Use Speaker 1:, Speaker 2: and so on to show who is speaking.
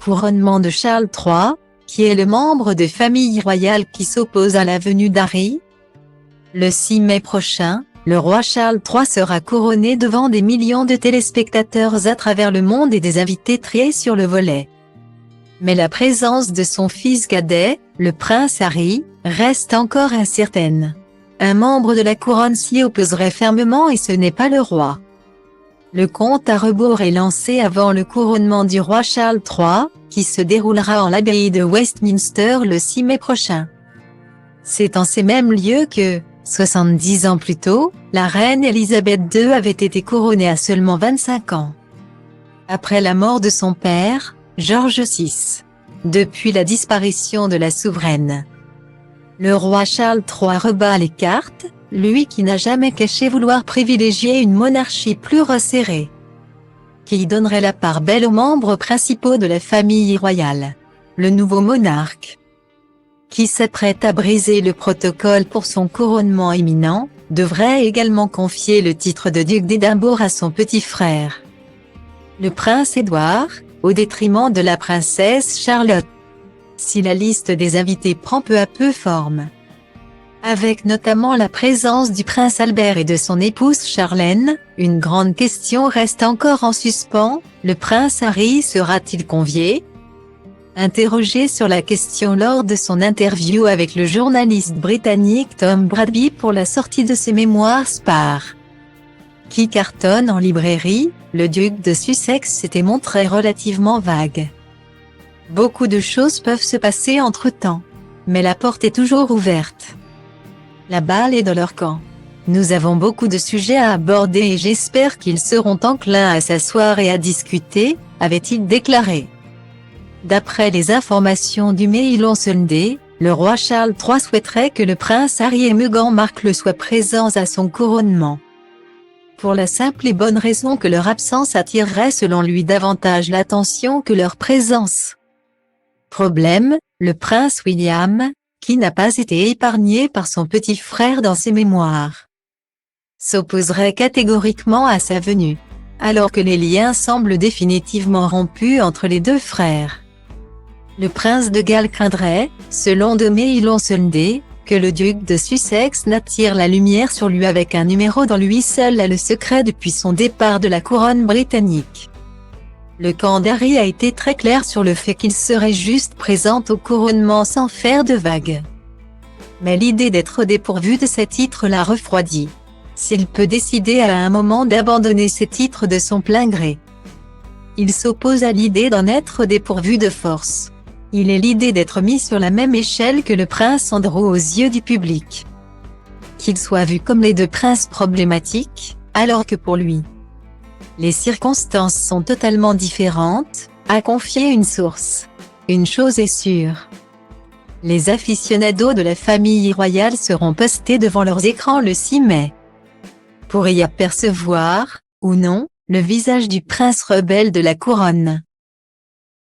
Speaker 1: couronnement de Charles III, qui est le membre de famille royale qui s'oppose à la venue d'Harry. Le 6 mai prochain, le roi Charles III sera couronné devant des millions de téléspectateurs à travers le monde et des invités triés sur le volet. Mais la présence de son fils cadet, le prince Harry, reste encore incertaine. Un membre de la couronne s'y opposerait fermement et ce n'est pas le roi. Le compte à rebours est lancé avant le couronnement du roi Charles III, qui se déroulera en l'abbaye de Westminster le 6 mai prochain. C'est en ces mêmes lieux que, 70 ans plus tôt, la reine Elisabeth II avait été couronnée à seulement 25 ans. Après la mort de son père, George VI. Depuis la disparition de la souveraine, le roi Charles III rebat les cartes, lui qui n'a jamais caché vouloir privilégier une monarchie plus resserrée, qui donnerait la part belle aux membres principaux de la famille royale. Le nouveau monarque, qui s'apprête à briser le protocole pour son couronnement imminent, devrait également confier le titre de duc d'Édimbourg à son petit frère, le prince Édouard, au détriment de la princesse Charlotte. Si la liste des invités prend peu à peu forme, avec notamment la présence du prince Albert et de son épouse Charlène, une grande question reste encore en suspens, le prince Harry sera-t-il convié? Interrogé sur la question lors de son interview avec le journaliste britannique Tom Bradby pour la sortie de ses mémoires Spare, qui cartonne en librairie, le duc de Sussex s'était montré relativement vague. Beaucoup de choses peuvent se passer entre-temps, mais la porte est toujours ouverte. La balle est dans leur camp. Nous avons beaucoup de sujets à aborder et j'espère qu'ils seront enclins à s'asseoir et à discuter, avait-il déclaré. D'après les informations du Mail on Sunday, le roi Charles III souhaiterait que le prince Harry et Meghan Markle soient présents à son couronnement, pour la simple et bonne raison que leur absence attirerait selon lui davantage l'attention que leur présence. Problème, le prince William, qui n'a pas été épargné par son petit frère dans ses mémoires, s'opposerait catégoriquement à sa venue, alors que les liens semblent définitivement rompus entre les deux frères. Le prince de Galles craindrait, selon The Mail on Sunday, que le duc de Sussex n'attire la lumière sur lui avec un numéro dont lui seul a le secret depuis son départ de la couronne britannique. Le camp d'Harry a été très clair sur le fait qu'il serait juste présent au couronnement sans faire de vagues. Mais l'idée d'être dépourvu de ses titres l'a refroidi. S'il peut décider à un moment d'abandonner ses titres de son plein gré, il s'oppose à l'idée d'en être dépourvu de force. Il est l'idée d'être mis sur la même échelle que le prince Andrew aux yeux du public, qu'ils soient vus comme les deux princes problématiques, alors que pour lui, les circonstances sont totalement différentes, a confié une source. Une chose est sûre, les aficionados de la famille royale seront postés devant leurs écrans le 6 mai. Pour y apercevoir, ou non, le visage du prince rebelle de la couronne.